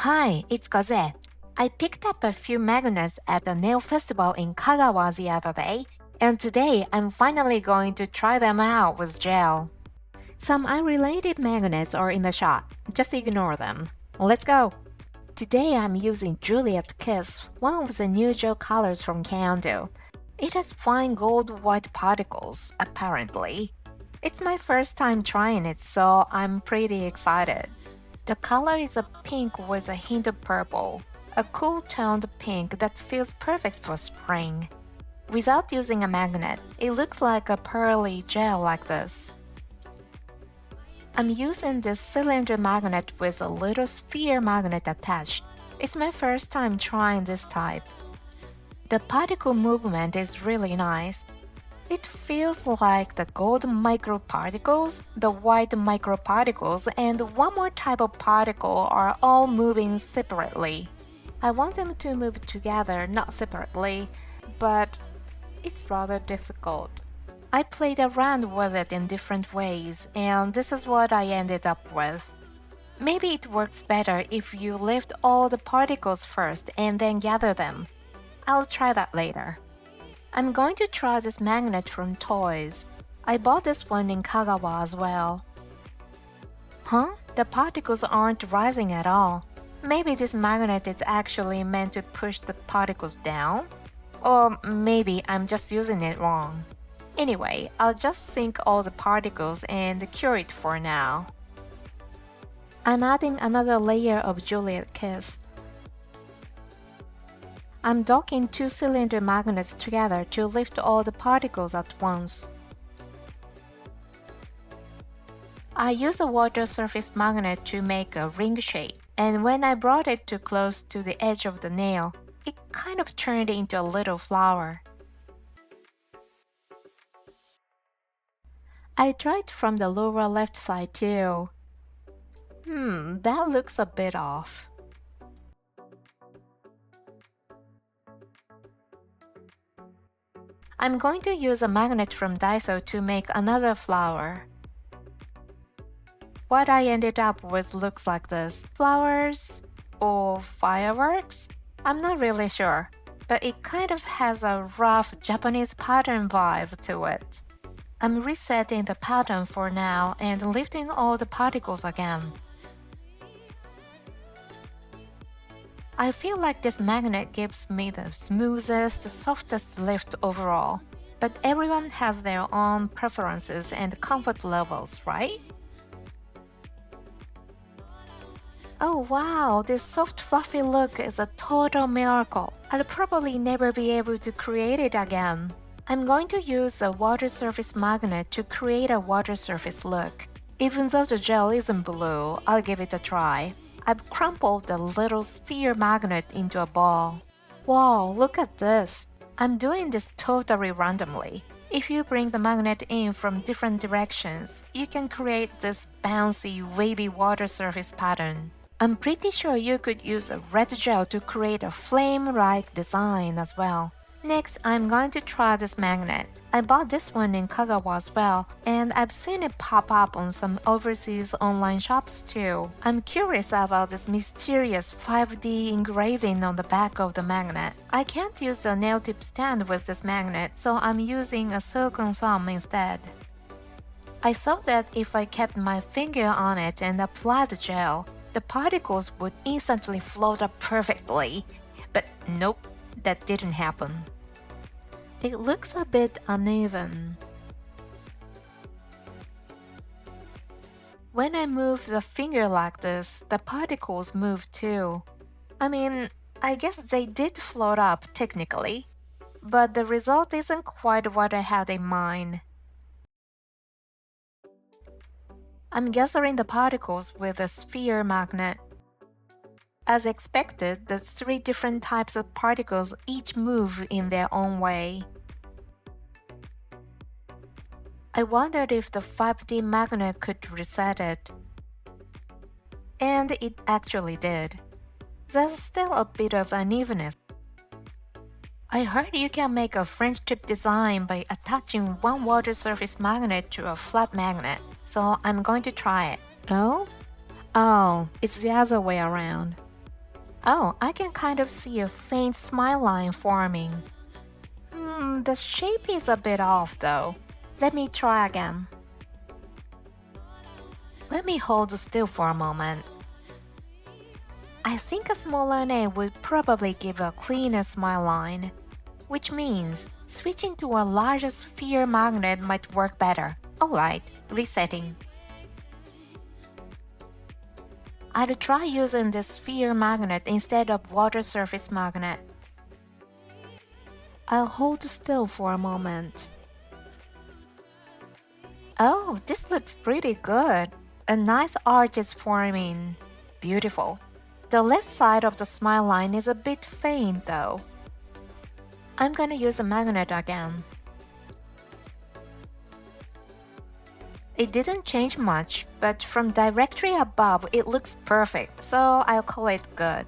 Hi, it's Kozue. I picked up a few magnets at the nail festival in Kagawa the other day, and today I'm finally going to try them out with gel. Some unrelated magnets are in the shop, just ignore them. Let's go! Today I'm using Juliet Kiss, one of the new gel colors from CanDo. It has fine gold-white particles, apparently. It's my first time trying it, so I'm pretty excited. The color is a pink with a hint of purple, a cool-toned pink that feels perfect for spring. Without using a magnet, it looks like a pearly gel like this. I'm using this cylinder magnet with a little sphere magnet attached. It's my first time trying this type. The particle movement is really nice. It feels like the gold microparticles, the white microparticles, and one more type of particle are all moving separately. I want them to move together, not separately, but it's rather difficult. I played around with it in different ways, and this is what I ended up with. Maybe it works better if you lift all the particles first and then gather them. I'll try that later. I'm going to try this magnet from Toys. I bought this one in Kagawa as well. Huh? The particles aren't rising at all. Maybe this magnet is actually meant to push the particles down? Or maybe I'm just using it wrong. Anyway, I'll just sink all the particles and cure it for now. I'm adding another layer of Juliet Kiss. I'm docking two cylinder magnets together to lift all the particles at once. I use a water surface magnet to make a ring shape, and when I brought it too close to the edge of the nail, it kind of turned into a little flower. I tried from the lower left side too. That looks a bit off. I'm going to use a magnet from Daiso to make another flower. What I ended up with looks like this. Flowers or fireworks? I'm not really sure, but it kind of has a rough Japanese pattern vibe to it. I'm resetting the pattern for now and lifting all the particles again. I feel like this magnet gives me the smoothest, softest lift overall, but everyone has their own preferences and comfort levels, right? Oh wow, this soft fluffy look is a total miracle. I'll probably never be able to create it again. I'm going to use a water surface magnet to create a water surface look. Even though the gel isn't blue, I'll give it a try. I've crumpled the little sphere magnet into a ball. Wow, look at this! I'm doing this totally randomly. If you bring the magnet in from different directions, you can create this bouncy, wavy water surface pattern. I'm pretty sure you could use a red gel to create a flame-like design as well. Next, I'm going to try this magnet. I bought this one in Kagawa as well, and I've seen it pop up on some overseas online shops too. I'm curious about this mysterious 5D engraving on the back of the magnet. I can't use a nail tip stand with this magnet, so I'm using a silicone thumb instead. I thought that if I kept my finger on it and applied the gel, the particles would instantly float up perfectly, but nope. That didn't happen. It looks a bit uneven. When I move the finger like this, the particles move too. I mean, I guess they did float up technically, but the result isn't quite what I had in mind. I'm gathering the particles with a sphere magnet. As expected, the three different types of particles each move in their own way. I wondered if the 5D magnet could reset it. And it actually did. There's still a bit of unevenness. I heard you can make a French tip design by attaching one water surface magnet to a flat magnet, so I'm going to try it. Oh? Oh, it's the other way around. Oh, I can kind of see a faint smile line forming. The shape is a bit off though. Let me try again. Let me hold still for a moment. I think a smaller nail would probably give a cleaner smile line, which means switching to a larger sphere magnet might work better. Alright, resetting. I'd try using the sphere magnet instead of water surface magnet. I'll hold still for a moment. Oh, this looks pretty good. A nice arch is forming. Beautiful. The left side of the smile line is a bit faint though. I'm gonna use a magnet again. It didn't change much, but from directly above it looks perfect, so I'll call it good.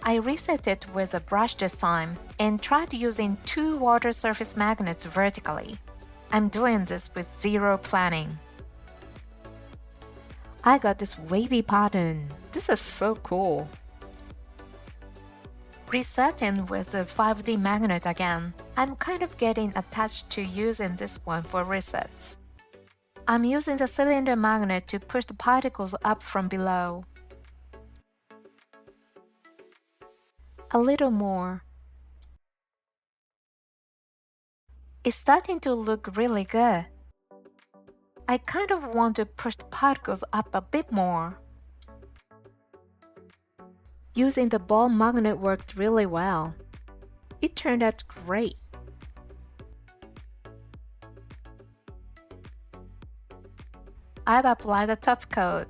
I reset it with a brush this time and tried using 2 water surface magnets vertically. I'm doing this with zero planning. I got this wavy pattern. This is so cool. Resetting with a 5D magnet again. I'm kind of getting attached to using this one for resets. I'm using the cylinder magnet to push the particles up from below. A little more. It's starting to look really good. I kind of want to push the particles up a bit more. Using the ball magnet worked really well. It turned out great. I've applied the top coat.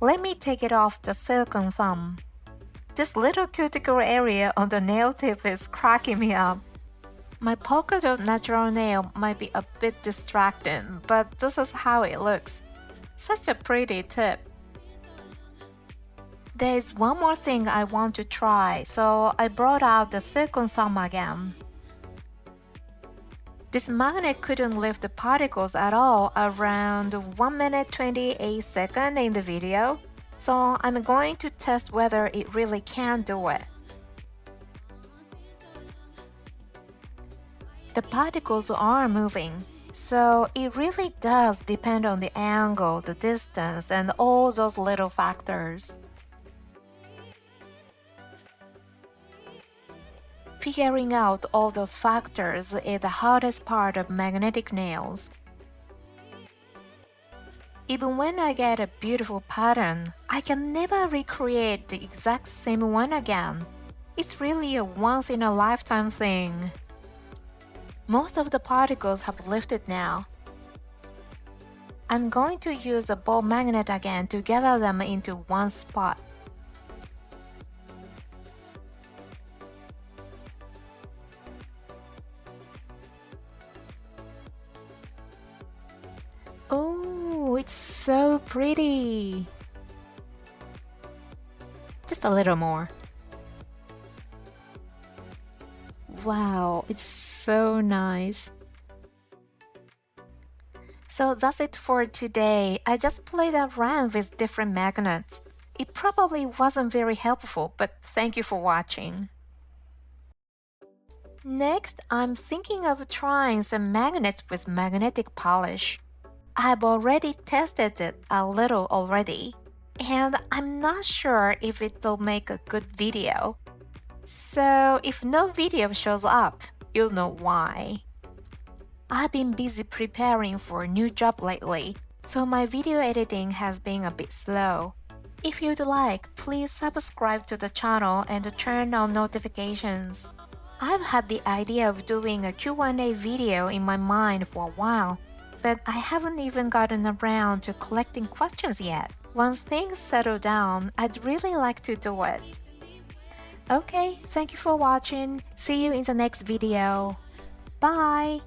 Let me take it off the silicone thumb. This little cuticle area on the nail tip is cracking me up. My polka dot natural nail might be a bit distracting, but this is how it looks. Such a pretty tip. There is one more thing I want to try, so I brought out the silicone thumb again. This magnet couldn't lift the particles at all around 1 minute 28 seconds in the video, so I'm going to test whether it really can do it. The particles are moving, so it really does depend on the angle, the distance, and all those little factors. Figuring out all those factors is the hardest part of magnetic nails. Even when I get a beautiful pattern, I can never recreate the exact same one again. It's really a once-in-a-lifetime thing. Most of the particles have lifted now. I'm going to use a ball magnet again to gather them into one spot. Oh, it's so pretty! Just a little more. Wow, it's so nice. So that's it for today. I just played around with different magnets. It probably wasn't very helpful, but thank you for watching. Next, I'm thinking of trying some magnets with magnetic polish. I've already tested it a little already, and I'm not sure if it'll make a good video. So if no video shows up, you'll know why. I've been busy preparing for a new job lately, so my video editing has been a bit slow. If you'd like, please subscribe to the channel and turn on notifications. I've had the idea of doing a Q&A video in my mind for a while, but I haven't even gotten around to collecting questions yet. Once things settle down, I'd really like to do it. Okay, thank you for watching. See you in the next video. Bye!